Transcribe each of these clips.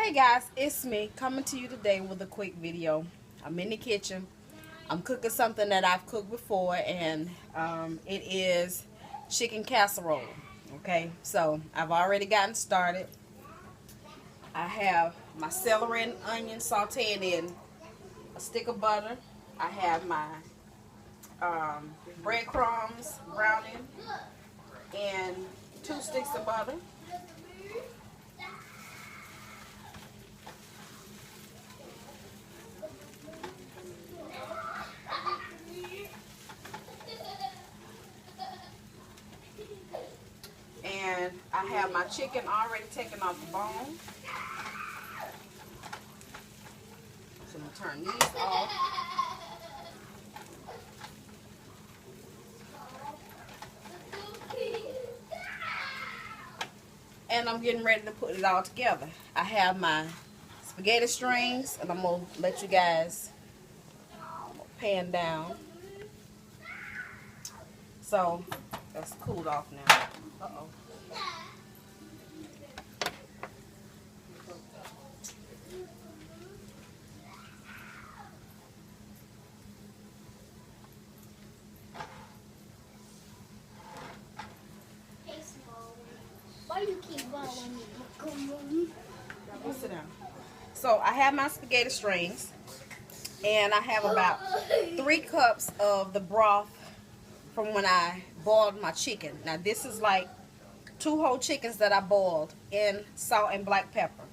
Hey guys, it's me coming to you today with a quick video. I'm in the kitchen. I'm cooking something that I've cooked before, and it is chicken casserole. Okay, so I've already gotten started. I have my celery and onion sauteed in a stick of butter. I have my breadcrumbs browning and 2 sticks of butter. And I have my chicken already taken off the bone. So I'm going to turn these off. And I'm getting ready to put it all together. I have my spaghetti strings, and I'm going to let you guys pan down. So that's cooled off now. Uh-oh. Why you keep following me? Sit down. So I have my spaghetti strings, and I have about 3 cups of the broth from when I boiled my chicken. Now this is like 2 whole chickens that I boiled in salt and black pepper.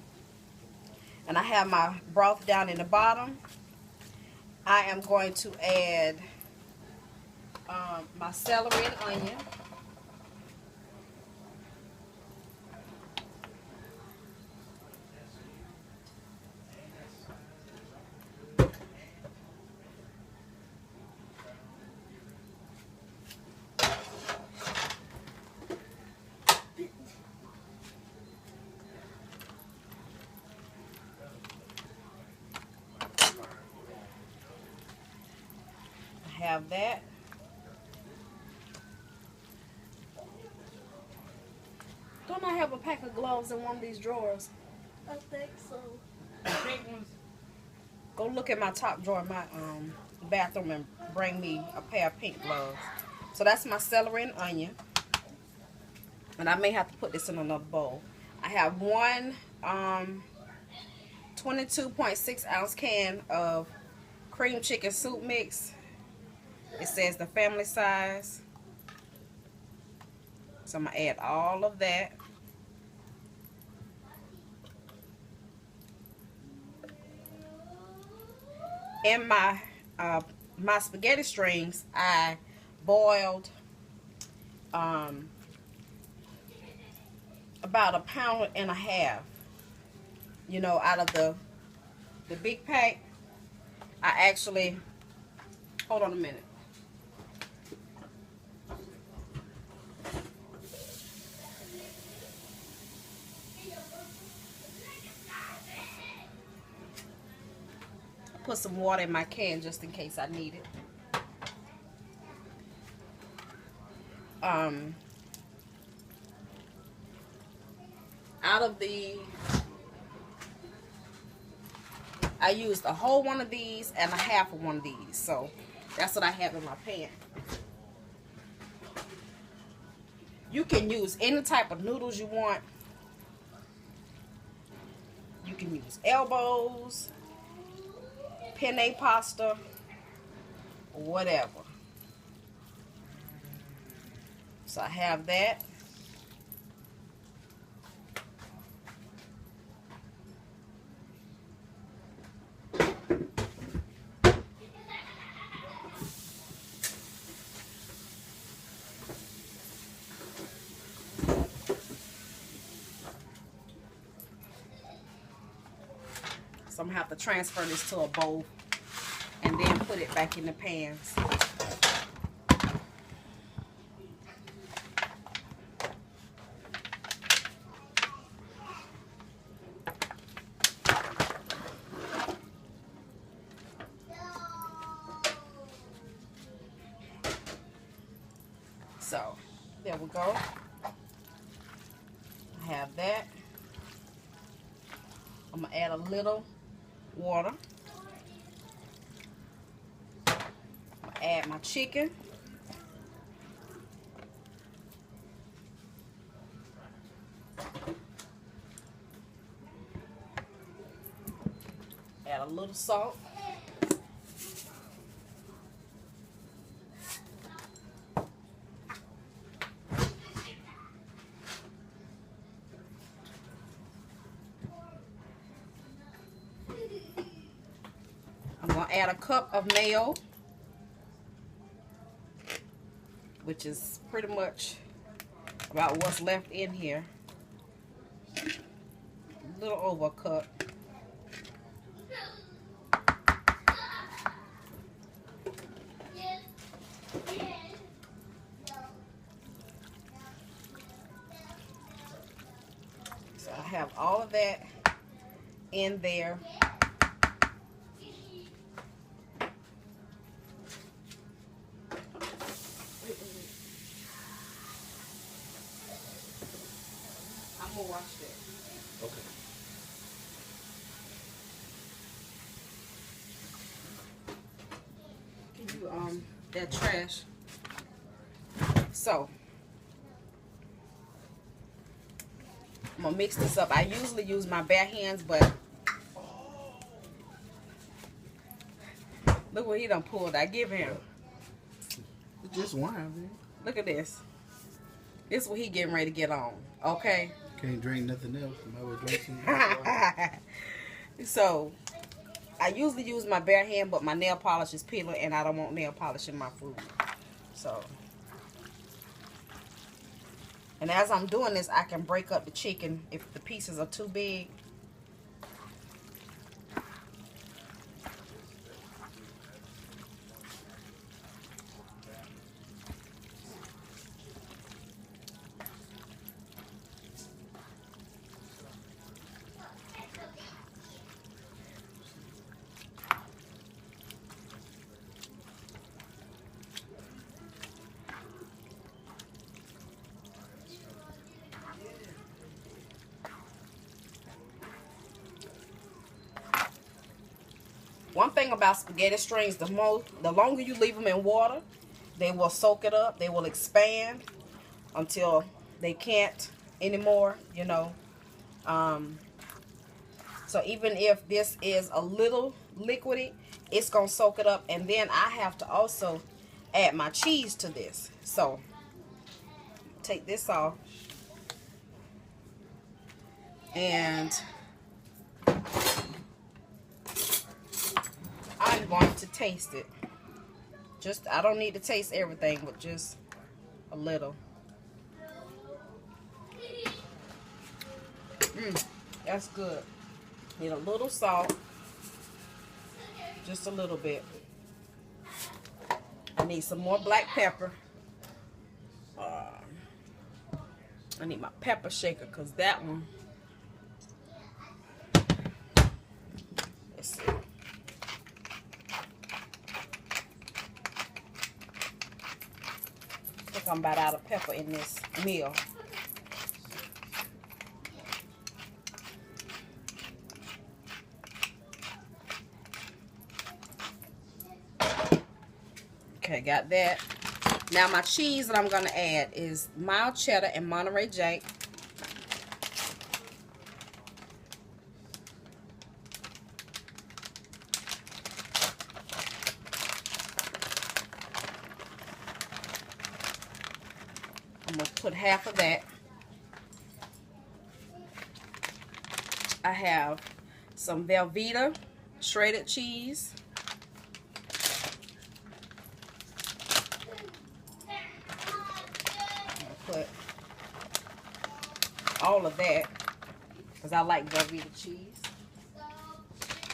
And I have my broth down in the bottom. I am going to add my celery and onion. Have that. Don't I have a pack of gloves in one of these drawers? I think so. Go look at my top drawer in my bathroom and bring me a pair of pink gloves. So that's my celery and onion. And I may have to put this in another bowl. I have one 22.6 ounce can of cream chicken soup mix. It says the family size. So I'm going to add all of that. In my my spaghetti strings, I boiled about 1.5 pounds. You know, out of the big pack. I actually, hold on a minute. Put some water in my can just in case I need it. Out of I used a whole one of these and a half of one of these. So that's what I have in my pan. You can use any type of noodles you want. You can use elbows, penne pasta, whatever. So I have that. So I'm going to have to transfer this to a bowl and then put it back in the pans. So there we go. I have that. I'm going to add a little water. I'm going to add my chicken. Add a little salt. I'm going to add a cup of mayo, which is pretty much about what's left in here. A little over a cup. So I have all of that in there. I'm gonna wash that. Okay. Can you that trash? So I'm gonna mix this up. I usually use my bare hands, but look what he done pulled. I give him. It's just wine, man. Look at this. This is what he getting ready to get on. Okay. Can't drink nothing else. I would drink some. So I usually use my bare hand, but my nail polish is peeling, and I don't want nail polish in my food. So, and as I'm doing this, I can break up the chicken if the pieces are too big. One thing about spaghetti strings, the longer you leave them in water, they will soak it up. They will expand until they can't anymore, you know. So even if this is a little liquidy, it's going to soak it up. And then I have to also add my cheese to this. So take this off. And I'm going to taste it. I don't need to taste everything, but just a little. That's good. Need a little salt. Just a little bit. I need some more black pepper. I need my pepper shaker because that one. Let's see. I think I'm about out of pepper in this meal. Okay, got that. Now my cheese that I'm going to add is mild cheddar and Monterey Jack. I'm going to put half of that. I have some Velveeta shredded cheese. Put all of that because I like Velveeta cheese.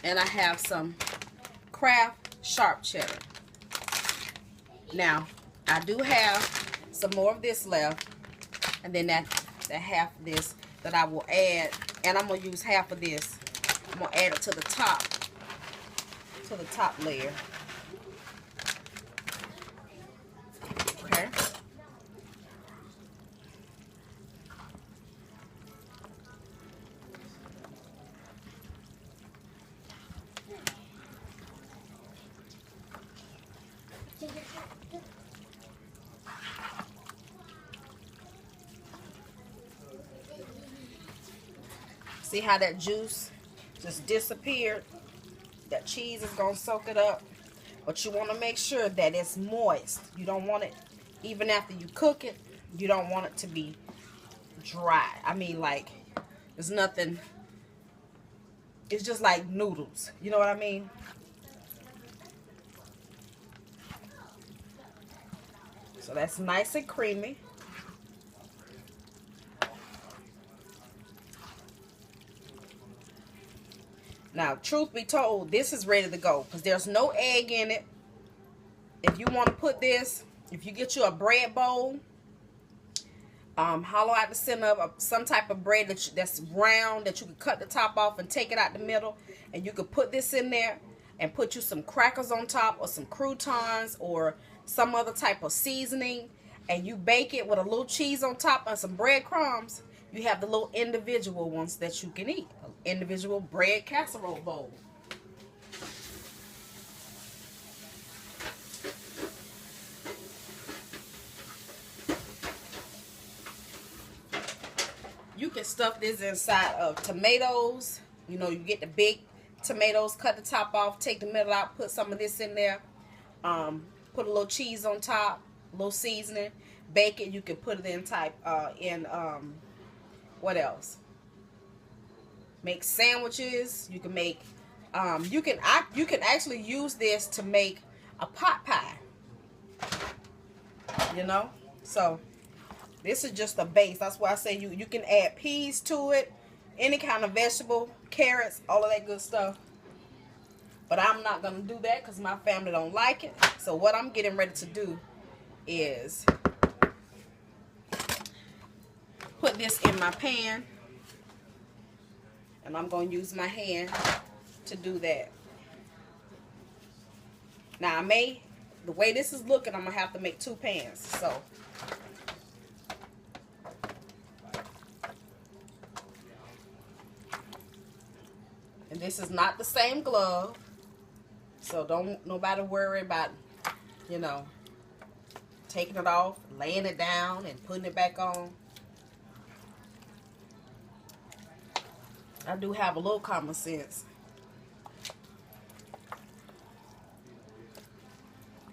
And I have some Kraft sharp cheddar. Now, I do have some more of this left, and then that half of this that I will add, and I'm going to use half of this. I'm going to add it to the top layer. Okay. See how that juice just disappeared? That cheese is going to soak it up. But you want to make sure that it's moist. You don't want it, even after you cook it, you don't want it to be dry. I mean, like, there's nothing, it's just like noodles. You know what I mean? So that's nice and creamy. Now, truth be told, this is ready to go because there's no egg in it. If you want to put this, if you get you a bread bowl, hollow out the center of some type of bread that's round, that you can cut the top off and take it out the middle, and you could put this in there and put you some crackers on top or some croutons or some other type of seasoning, and you bake it with a little cheese on top and some breadcrumbs. You have the little individual ones that you can eat. An individual bread casserole bowl. You can stuff this inside of tomatoes. You know, you get the big tomatoes, cut the top off, take the middle out, put some of this in there. Put a little cheese on top, a little seasoning, bake it. You can put it in what else? Make sandwiches. You can make you can actually use this to make a pot pie. You know? So this is just a base. That's why I say you can add peas to it, any kind of vegetable, carrots, all of that good stuff. But I'm not going to do that because my family don't like it. So what I'm getting ready to do is put this in my pan. And I'm going to use my hand to do that. Now the way this is looking, I'm going to have to make 2 pans. So and this is not the same glove. So don't nobody worry about, you know, taking it off, laying it down, and putting it back on. I do have a little common sense.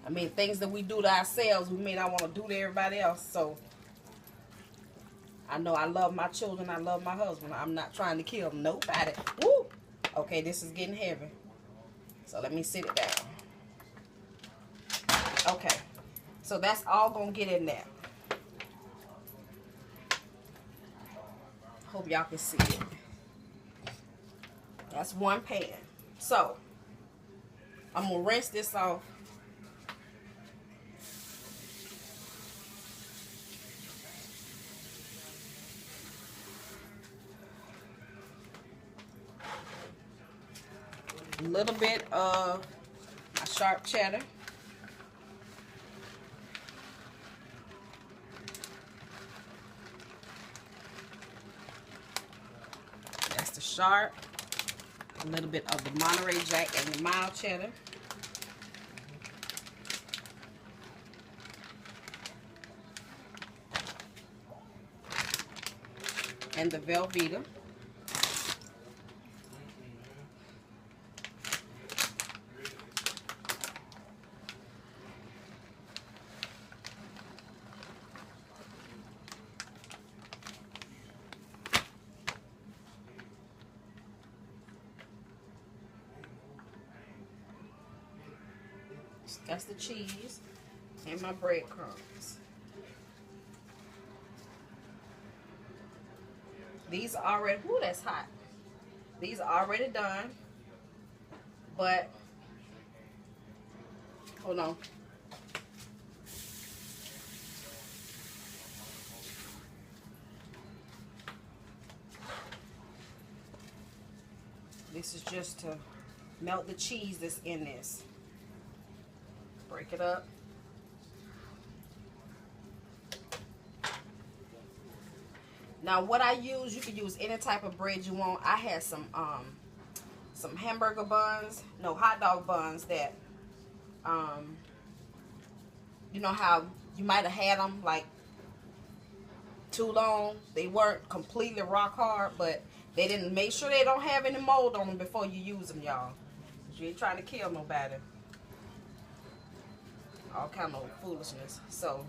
I mean, things that we do to ourselves, we may not want to do to everybody else. So I know I love my children. I love my husband. I'm not trying to kill nobody. Woo! Okay, this is getting heavy. So let me sit it down. Okay. So that's all going to get in there. Hope y'all can see it. That's 1 pan. So I'm going to rinse this off. A little bit of my sharp cheddar. That's the sharp. A little bit of the Monterey Jack and the mild cheddar. And the Velveeta. That's the cheese and my breadcrumbs. These are already, ooh, that's hot. These are already done. But, hold on. This is just to melt the cheese that's in this. Break it up. Now what I use, you can use any type of bread you want. I had some hamburger buns, no, hot dog buns that you know how you might have had them like too long. They weren't completely rock hard, but they didn't make sure they don't have any mold on them before you use them, y'all. You ain't trying to kill nobody. All kind of foolishness. So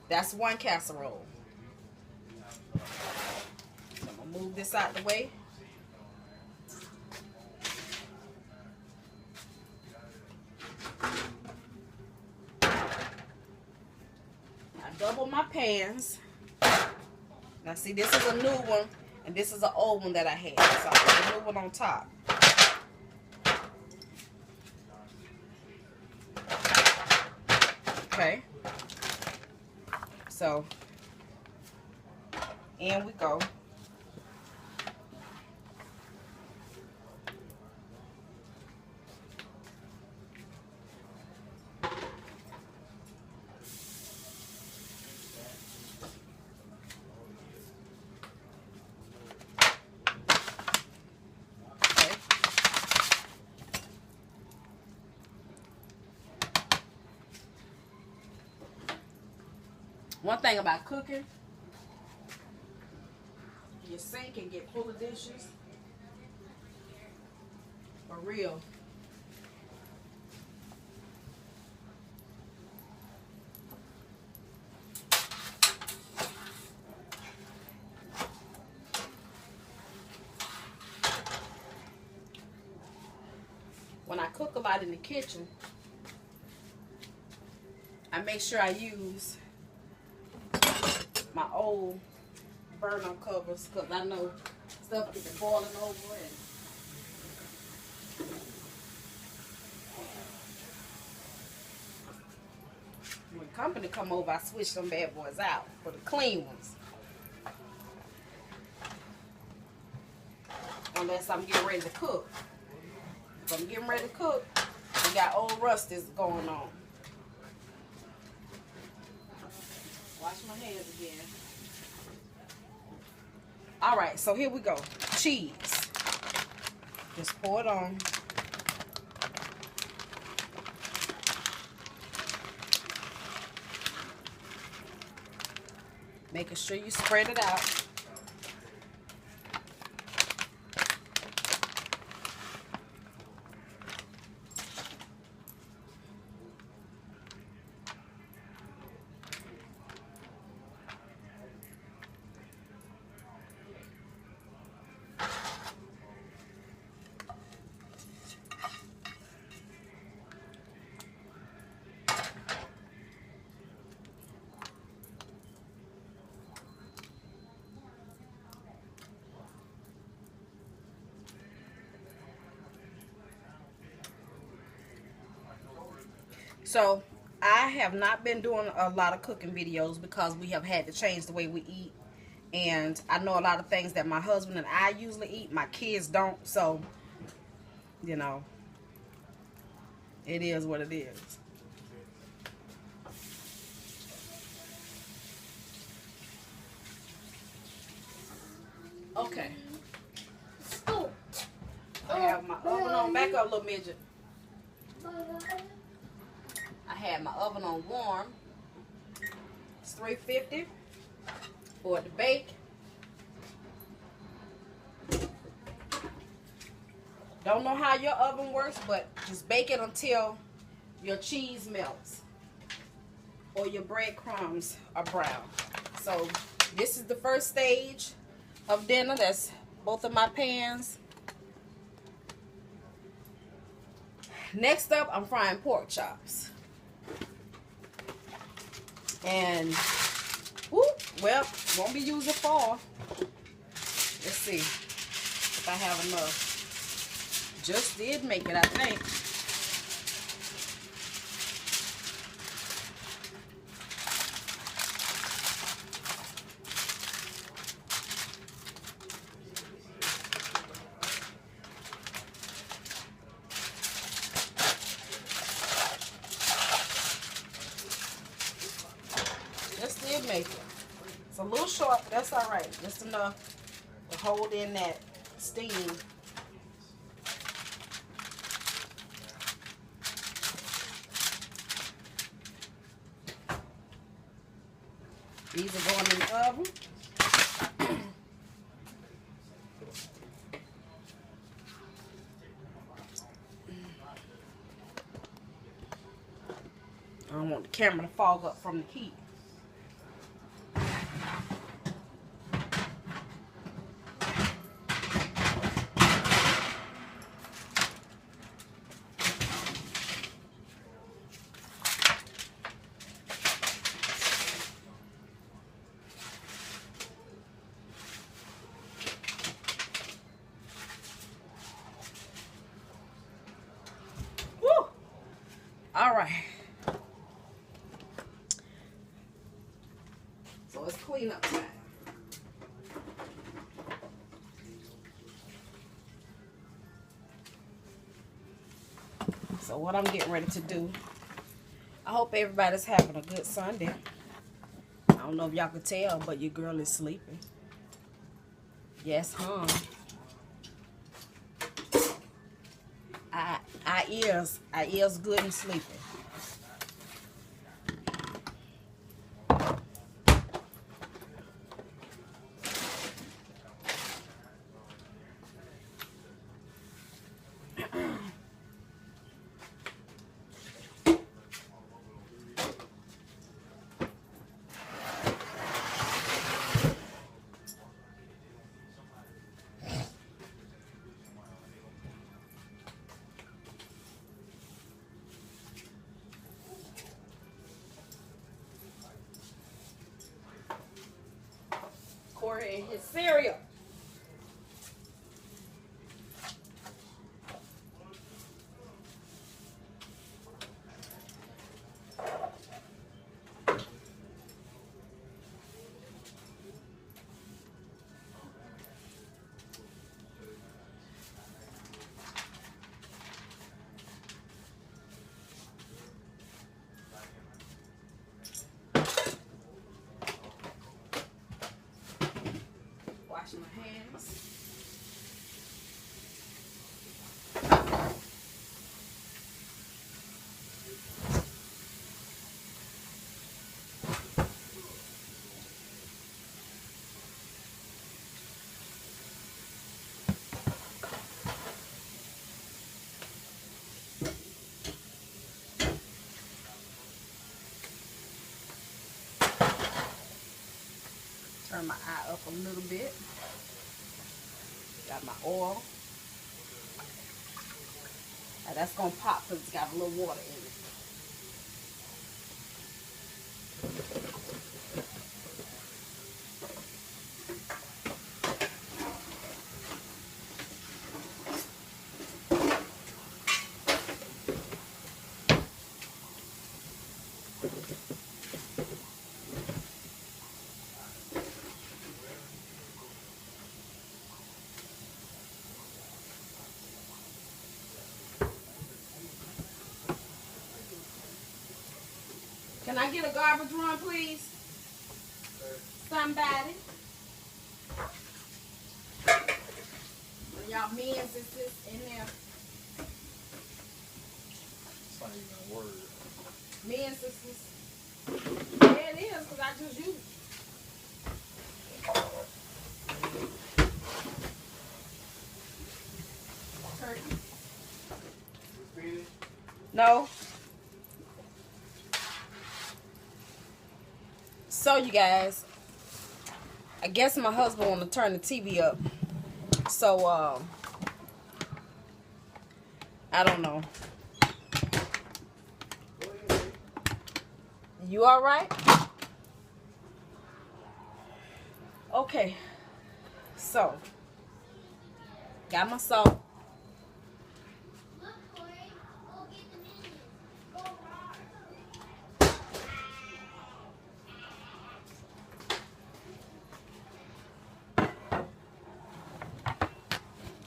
that's one casserole. So I'm gonna move this out the way. I double my pans. Now see, this is a new one, and this is an old one that I had. So I put the new one on top. Okay. So, in we go. One thing about cooking, your sink can get full of dishes. For real. When I cook a lot in the kitchen, I make sure I use my old burner covers, because I know stuff gets boiling over and when company come over, I switch them bad boys out for the clean ones. Unless I'm getting ready to cook. If I'm getting ready to cook, we got old rusties going on. Wash my hands again. All right, so here we go. Cheese. Just pour it on. Making sure you spread it out. So I have not been doing a lot of cooking videos because we have had to change the way we eat. And I know a lot of things that my husband and I usually eat, my kids don't. So, you know, it is what it is. Okay. I have my oven on. Back up, little midget. I had my oven on warm. It's 350 for it to bake. Don't know how your oven works, but just bake it until your cheese melts or your breadcrumbs are brown. So this is the first stage of dinner. That's both of my pans. Next up, I'm frying pork chops. And, whoop, well, won't be using 4. Let's see if I have enough. Just did make it, I think. Make it. It's a little short, but that's all right. Just enough to hold in that steam. These are going in the oven. don't want the camera to fog up from the heat. Woo! All right. So it's clean up time. So what I'm getting ready to do, I hope everybody's having a good Sunday. I don't know if y'all can tell, but your girl is sleeping. Yes, huh? Our ears good and sleeping. Corey and his cereal. Wash my hands. Turn my eye up a little bit. Got my oil. Now that's gonna pop because it's got a little water in it. Can I get a garbage run, please? Somebody. Y'all men's is this in there. It's not even a word. Men's is this. Yeah, it is, because I just used it. Turkey. No. So you guys, I guess my husband want to turn the TV up. So I don't know. You all right? Okay. So got my salt.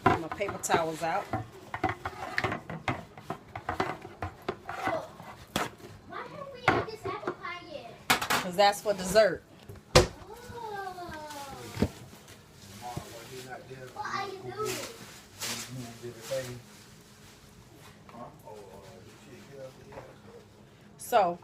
My paper towels out. Why haven't we had this apple pie yet? Because that's for dessert. Oh. What are you doing? So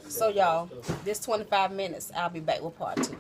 So y'all, this 25 minutes, I'll be back with part 2.